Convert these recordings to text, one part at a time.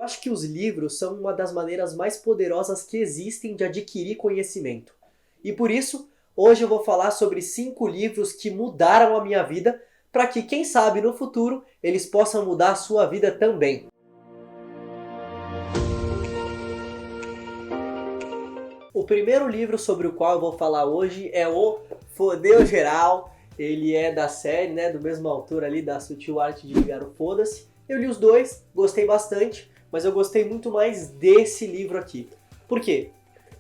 Acho que os livros são uma das maneiras mais poderosas que existem de adquirir conhecimento. E por isso, hoje eu vou falar sobre 5 livros que mudaram a minha vida, para que, quem sabe, no futuro, eles possam mudar a sua vida também. O primeiro livro sobre o qual eu vou falar hoje é o Fodeu Geral. Ele é da série, né, do mesmo autor ali, da Sutil Arte de Ligar o Foda-se. Eu li os dois, gostei bastante, mas eu gostei muito mais desse livro aqui. Por quê?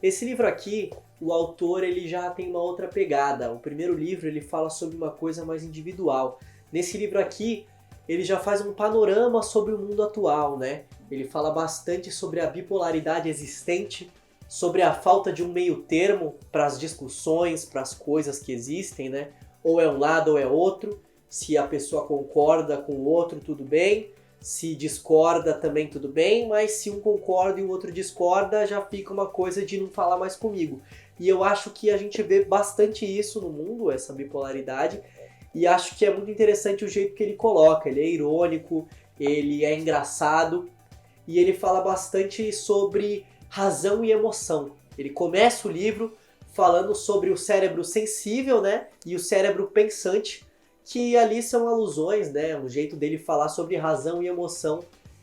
Esse livro aqui, o autor ele já tem uma outra pegada. O primeiro livro ele fala sobre uma coisa mais individual. Nesse livro aqui, ele já faz um panorama sobre o mundo atual, né? Ele fala bastante sobre a bipolaridade existente, sobre a falta de um meio termo para as discussões, para as coisas que existem, né? Ou é um lado ou é outro. Se a pessoa concorda com o outro, tudo bem. Se discorda também tudo bem, mas se um concorda e o outro discorda, já fica uma coisa de não falar mais comigo. E eu acho que a gente vê bastante isso no mundo, essa bipolaridade, e acho que é muito interessante o jeito que ele coloca. Ele é irônico, ele é engraçado, e ele fala bastante sobre razão e emoção. Ele começa o livro falando sobre o cérebro sensível, né, e o cérebro pensante, que ali são alusões, né, um jeito dele falar sobre razão e emoção,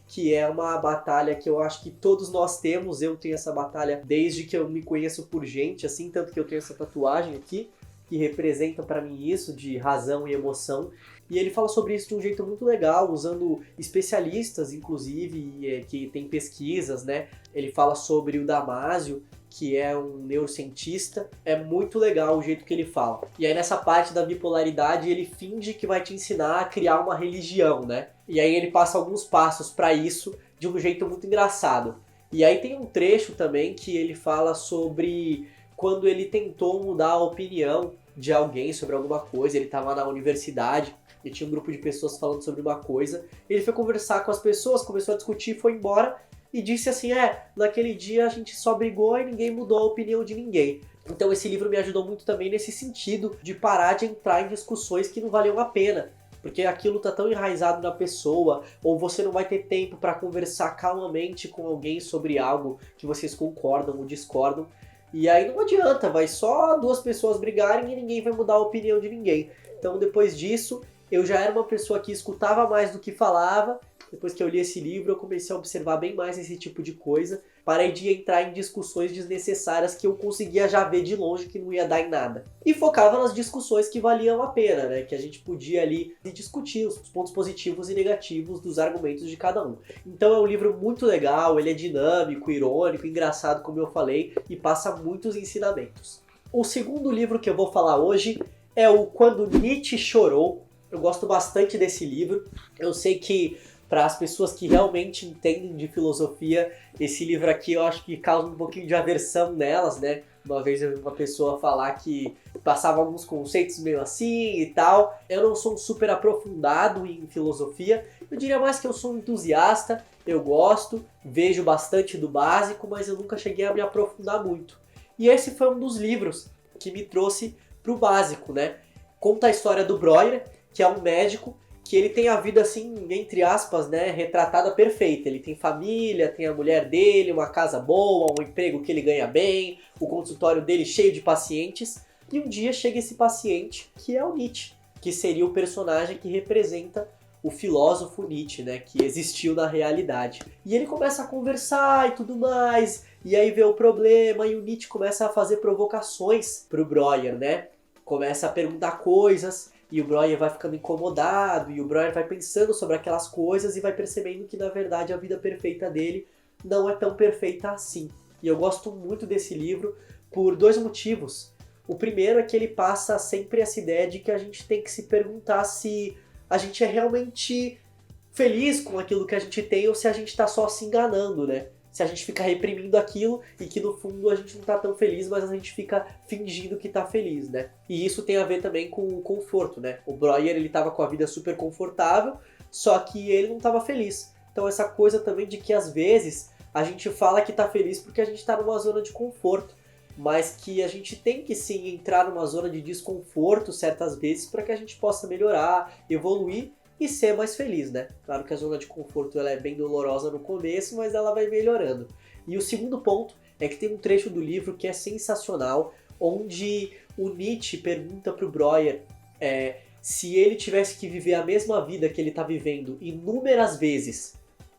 que é uma batalha que eu acho que todos nós temos. Eu tenho essa batalha desde que eu me conheço por gente, assim, tanto que eu tenho essa tatuagem aqui, que representa para mim isso, de razão e emoção. E ele fala sobre isso de um jeito muito legal, usando especialistas, inclusive, que tem pesquisas, né? Ele fala sobre o Damásio, que é um neurocientista. É muito legal o jeito que ele fala. E aí nessa parte da bipolaridade ele finge que vai te ensinar a criar uma religião, né? E aí ele passa alguns passos para isso de um jeito muito engraçado. E aí tem um trecho também que ele fala sobre quando ele tentou mudar a opinião de alguém sobre alguma coisa. Ele estava na universidade e tinha um grupo de pessoas falando sobre uma coisa. Ele foi conversar com as pessoas, começou a discutir, foi embora e disse assim, naquele dia a gente só brigou e ninguém mudou a opinião de ninguém. Então esse livro me ajudou muito também nesse sentido de parar de entrar em discussões que não valiam a pena. Porque aquilo tá tão enraizado na pessoa, ou você não vai ter tempo para conversar calmamente com alguém sobre algo que vocês concordam ou discordam. E aí não adianta, vai só duas pessoas brigarem e ninguém vai mudar a opinião de ninguém. Então depois disso, eu já era uma pessoa que escutava mais do que falava. Depois que eu li esse livro, eu comecei a observar bem mais esse tipo de coisa. Parei de entrar em discussões desnecessárias que eu conseguia já ver de longe que não ia dar em nada. E focava nas discussões que valiam a pena, né? Que a gente podia ali discutir os pontos positivos e negativos dos argumentos de cada um. Então é um livro muito legal, ele é dinâmico, irônico, engraçado, como eu falei, e passa muitos ensinamentos. O segundo livro que eu vou falar hoje é o Quando Nietzsche Chorou. Eu gosto bastante desse livro. Eu sei que para as pessoas que realmente entendem de filosofia, esse livro aqui eu acho que causa um pouquinho de aversão nelas, né? Uma vez eu vi uma pessoa falar que passava alguns conceitos meio assim e tal. Eu não sou um super aprofundado em filosofia, eu diria mais que eu sou um entusiasta, eu gosto, vejo bastante do básico, mas eu nunca cheguei a me aprofundar muito. E esse foi um dos livros que me trouxe pro básico, né? Conta a história do Breuer, que é um médico que ele tem a vida assim, entre aspas, né, retratada perfeita. Ele tem família, tem a mulher dele, uma casa boa, um emprego que ele ganha bem, o consultório dele cheio de pacientes. E um dia chega esse paciente, que é o Nietzsche, que seria o personagem que representa o filósofo Nietzsche, né, que existiu na realidade. E ele começa a conversar e tudo mais, e aí vê o problema, e o Nietzsche começa a fazer provocações pro Breuer, né? Começa a perguntar coisas, e o Breuer vai ficando incomodado, e o Breuer vai pensando sobre aquelas coisas e vai percebendo que, na verdade, a vida perfeita dele não é tão perfeita assim. E eu gosto muito desse livro por 2 motivos. O primeiro é que ele passa sempre essa ideia de que a gente tem que se perguntar se a gente é realmente feliz com aquilo que a gente tem ou se a gente está só se enganando, né? Se a gente fica reprimindo aquilo e que no fundo a gente não tá tão feliz, mas a gente fica fingindo que tá feliz, né? E isso tem a ver também com o conforto, né? O Breuer, ele tava com a vida super confortável, só que ele não tava feliz. Então essa coisa também de que às vezes a gente fala que tá feliz porque a gente tá numa zona de conforto, mas que a gente tem que sim entrar numa zona de desconforto certas vezes para que a gente possa melhorar, evoluir e ser mais feliz, né? Claro que a zona de conforto ela é bem dolorosa no começo, mas ela vai melhorando. E o segundo ponto é que tem um trecho do livro que é sensacional, onde o Nietzsche pergunta para o Breuer se ele tivesse que viver a mesma vida que ele está vivendo inúmeras vezes,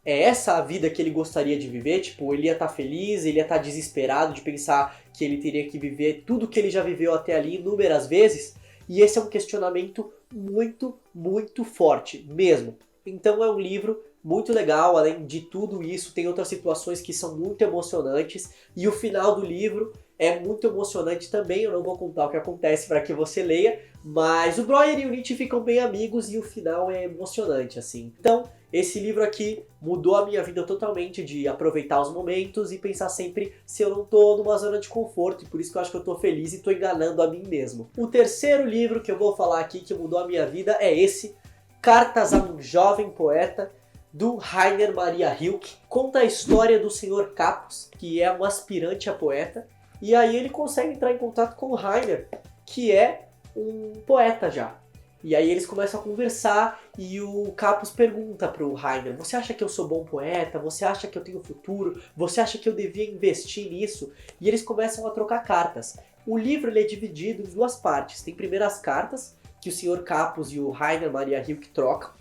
é essa a vida que ele gostaria de viver? Tipo, ele ia estar feliz, ele ia estar desesperado de pensar que ele teria que viver tudo que ele já viveu até ali inúmeras vezes? E esse é um questionamento muito, muito forte, mesmo. Então é um livro muito legal, além de tudo isso, tem outras situações que são muito emocionantes, e o final do livro é muito emocionante também. Eu não vou contar o que acontece para que você leia, mas o Breuer e o Nietzsche ficam bem amigos e o final é emocionante, assim. Então, esse livro aqui mudou a minha vida totalmente, de aproveitar os momentos e pensar sempre se eu não tô numa zona de conforto, e por isso que eu acho que eu tô feliz e tô enganando a mim mesmo. O terceiro livro que eu vou falar aqui que mudou a minha vida é esse, Cartas a um Jovem Poeta, do Rainer Maria Rilke. Conta a história do Sr. Capus, que é um aspirante a poeta, e aí ele consegue entrar em contato com o Rainer, que é um poeta já. E aí eles começam a conversar e o Capus pergunta pro Rainer: você acha que eu sou bom poeta? Você acha que eu tenho futuro? Você acha que eu devia investir nisso? E eles começam a trocar cartas. O livro ele é dividido em duas partes. Tem primeiro as cartas, que o Sr. Capus e o Rainer Maria Rilke trocam.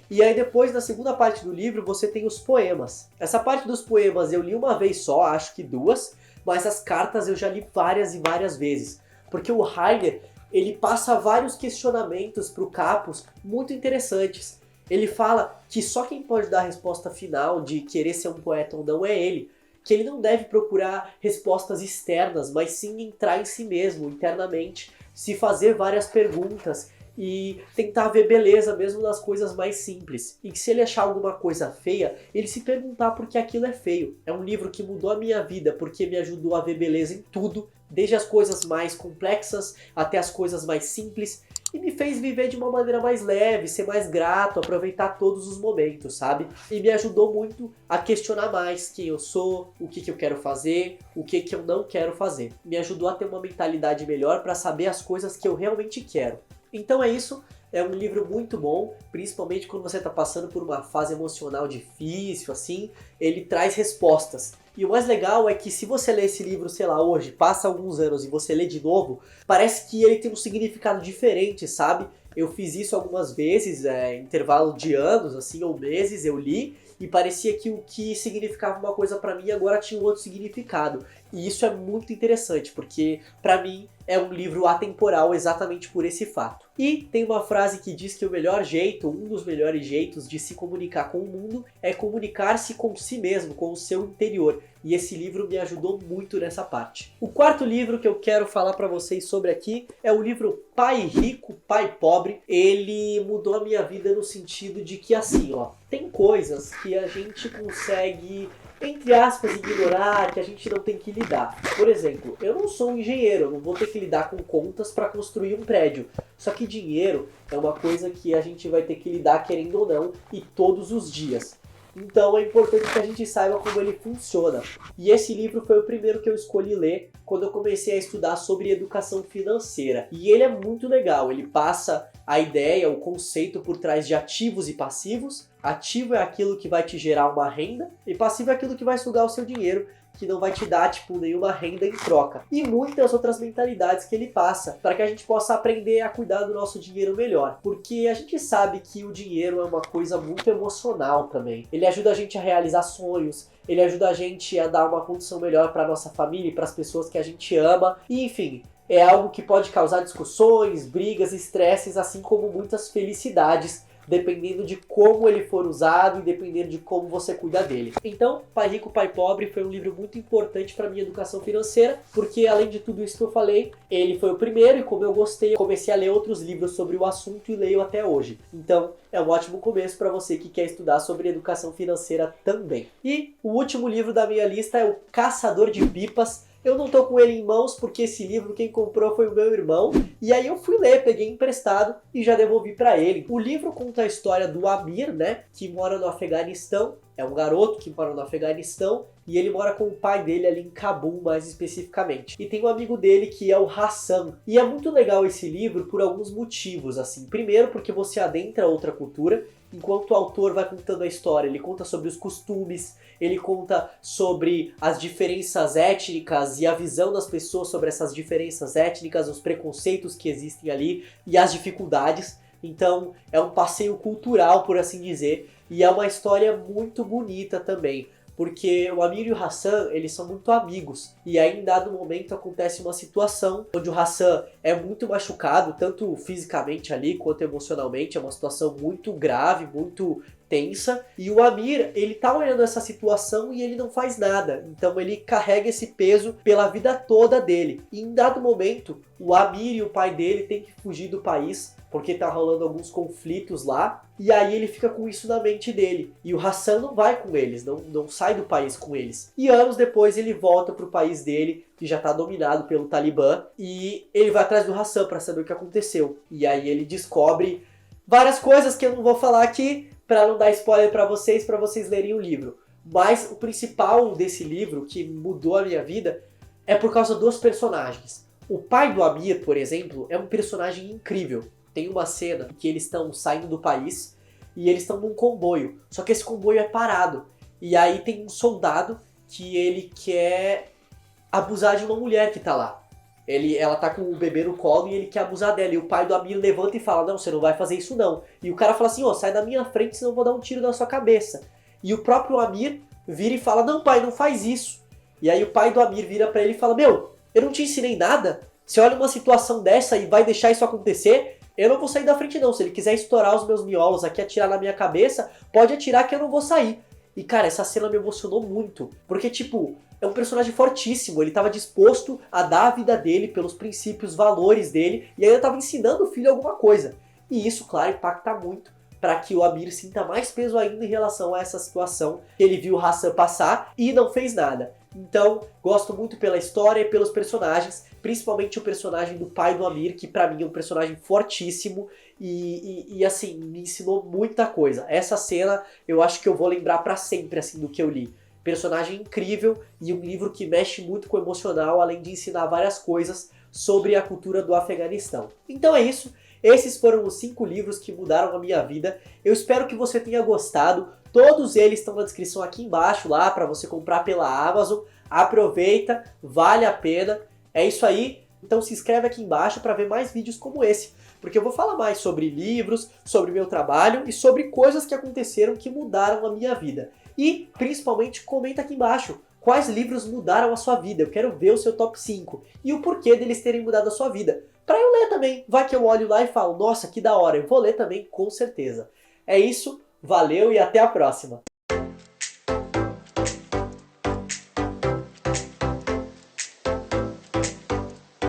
E aí depois, na segunda parte do livro, você tem os poemas. Essa parte dos poemas eu li uma vez só, acho que duas, mas as cartas eu já li várias e várias vezes. Porque o Rainer, ele passa vários questionamentos para o Capus muito interessantes. Ele fala que só quem pode dar a resposta final de querer ser um poeta ou não é ele. Que ele não deve procurar respostas externas, mas sim entrar em si mesmo, internamente, se fazer várias perguntas e tentar ver beleza mesmo nas coisas mais simples. E que se ele achar alguma coisa feia, ele se perguntar por que aquilo é feio. É um livro que mudou a minha vida, porque me ajudou a ver beleza em tudo, desde as coisas mais complexas até as coisas mais simples, e me fez viver de uma maneira mais leve, ser mais grato, aproveitar todos os momentos, sabe? E me ajudou muito a questionar mais quem eu sou, o que eu quero fazer, o que eu não quero fazer. Me ajudou a ter uma mentalidade melhor para saber as coisas que eu realmente quero. Então é isso, é um livro muito bom, principalmente quando você está passando por uma fase emocional difícil, assim, ele traz respostas. E o mais legal é que se você lê esse livro, sei lá, hoje, passa alguns anos e você lê de novo, parece que ele tem um significado diferente, sabe? Eu fiz isso algumas vezes, intervalo de anos, assim, ou meses, eu li, e parecia que o que significava uma coisa pra mim agora tinha um outro significado. E isso é muito interessante, porque pra mim é um livro atemporal exatamente por esse fato. E tem uma frase que diz que o melhor jeito, um dos melhores jeitos de se comunicar com o mundo é comunicar-se com si mesmo, com o seu interior. E esse livro me ajudou muito nessa parte. O quarto livro que eu quero falar pra vocês sobre aqui é o livro Pai Rico, Pai Pobre. Ele mudou a minha vida no sentido de que assim, ó, tem coisas que a gente consegue, entre aspas, ignorar, que a gente não tem que lidar. Por exemplo, eu não sou um engenheiro, eu não vou ter que lidar com contas para construir um prédio. Só que dinheiro é uma coisa que a gente vai ter que lidar querendo ou não e todos os dias. Então é importante que a gente saiba como ele funciona. E esse livro foi o primeiro que eu escolhi ler quando eu comecei a estudar sobre educação financeira. E ele é muito legal, ele passa a ideia, o conceito por trás de ativos e passivos. Ativo é aquilo que vai te gerar uma renda e passivo é aquilo que vai sugar o seu dinheiro, que não vai te dar, tipo, nenhuma renda em troca. E muitas outras mentalidades que ele passa, para que a gente possa aprender a cuidar do nosso dinheiro melhor. Porque a gente sabe que o dinheiro é uma coisa muito emocional também. Ele ajuda a gente a realizar sonhos, ele ajuda a gente a dar uma condição melhor para nossa família e para as pessoas que a gente ama. E, enfim, é algo que pode causar discussões, brigas, estresses, assim como muitas felicidades, dependendo de como ele for usado e dependendo de como você cuida dele. Então, Pai Rico, Pai Pobre foi um livro muito importante para minha educação financeira, porque além de tudo isso que eu falei, ele foi o primeiro e como eu gostei, eu comecei a ler outros livros sobre o assunto e leio até hoje. Então, é um ótimo começo para você que quer estudar sobre educação financeira também. E o último livro da minha lista é O Caçador de Pipas. Eu não tô com ele em mãos porque esse livro quem comprou foi o meu irmão. E aí eu fui ler, peguei emprestado e já devolvi pra ele. O livro conta a história do Amir, né, que mora no Afeganistão. É um garoto que mora no Afeganistão e ele mora com o pai dele ali em Cabul, mais especificamente. E tem um amigo dele que é o Hassan. E é muito legal esse livro por alguns motivos, assim. Primeiro porque você adentra outra cultura, enquanto o autor vai contando a história. Ele conta sobre os costumes, ele conta sobre as diferenças étnicas e a visão das pessoas sobre essas diferenças étnicas, os preconceitos que existem ali e as dificuldades. Então é um passeio cultural, por assim dizer, e é uma história muito bonita também, porque o Amir e o Hassan, eles são muito amigos, e aí em dado momento acontece uma situação onde o Hassan é muito machucado, tanto fisicamente ali quanto emocionalmente, é uma situação muito grave, muito tensa, e o Amir, ele tá olhando essa situação e ele não faz nada, então ele carrega esse peso pela vida toda dele, e em dado momento, o Amir e o pai dele têm que fugir do país, porque tá rolando alguns conflitos lá, e aí ele fica com isso na mente dele. E o Hassan não vai com eles, não sai do país com eles. E anos depois ele volta pro país dele, que já tá dominado pelo Talibã, e ele vai atrás do Hassan pra saber o que aconteceu. E aí ele descobre várias coisas que eu não vou falar aqui, pra não dar spoiler pra vocês lerem o livro. Mas o principal desse livro, que mudou a minha vida, é por causa dos personagens. O pai do Amir, por exemplo, é um personagem incrível. Tem uma cena que eles estão saindo do país e eles estão num comboio. Só que esse comboio é parado. E aí tem um soldado que ele quer abusar de uma mulher que tá lá. Ela tá com o bebê no colo e ele quer abusar dela. E o pai do Amir levanta e fala, não, você não vai fazer isso não. E o cara fala assim, ó, sai da minha frente senão eu vou dar um tiro na sua cabeça. E o próprio Amir vira e fala, não pai, não faz isso. E aí o pai do Amir vira pra ele e fala, meu, eu não te ensinei nada? Você olha uma situação dessa e vai deixar isso acontecer? Eu não vou sair da frente não, se ele quiser estourar os meus miolos aqui, atirar na minha cabeça, pode atirar que eu não vou sair. E cara, essa cena me emocionou muito, porque tipo, é um personagem fortíssimo, ele estava disposto a dar a vida dele pelos princípios, valores dele, e ainda estava ensinando o filho alguma coisa. E isso, claro, impacta muito para que o Amir sinta mais peso ainda em relação a essa situação que ele viu o Hassan passar e não fez nada. Então, gosto muito pela história e pelos personagens, principalmente o personagem do pai do Amir, que pra mim é um personagem fortíssimo e assim, me ensinou muita coisa. Essa cena eu acho que eu vou lembrar pra sempre assim do que eu li. Personagem incrível e um livro que mexe muito com o emocional, além de ensinar várias coisas sobre a cultura do Afeganistão. Então é isso. Esses foram os 5 livros que mudaram a minha vida. Eu espero que você tenha gostado. Todos eles estão na descrição aqui embaixo, lá para você comprar pela Amazon. Aproveita, vale a pena. É isso aí. Então se inscreve aqui embaixo para ver mais vídeos como esse. Porque eu vou falar mais sobre livros, sobre meu trabalho e sobre coisas que aconteceram que mudaram a minha vida. E, principalmente, comenta aqui embaixo quais livros mudaram a sua vida. Eu quero ver o seu top 5 e o porquê deles terem mudado a sua vida. Pra eu ler também. Vai que eu olho lá e falo, nossa, que da hora, eu vou ler também, com certeza. É isso, valeu e até a próxima.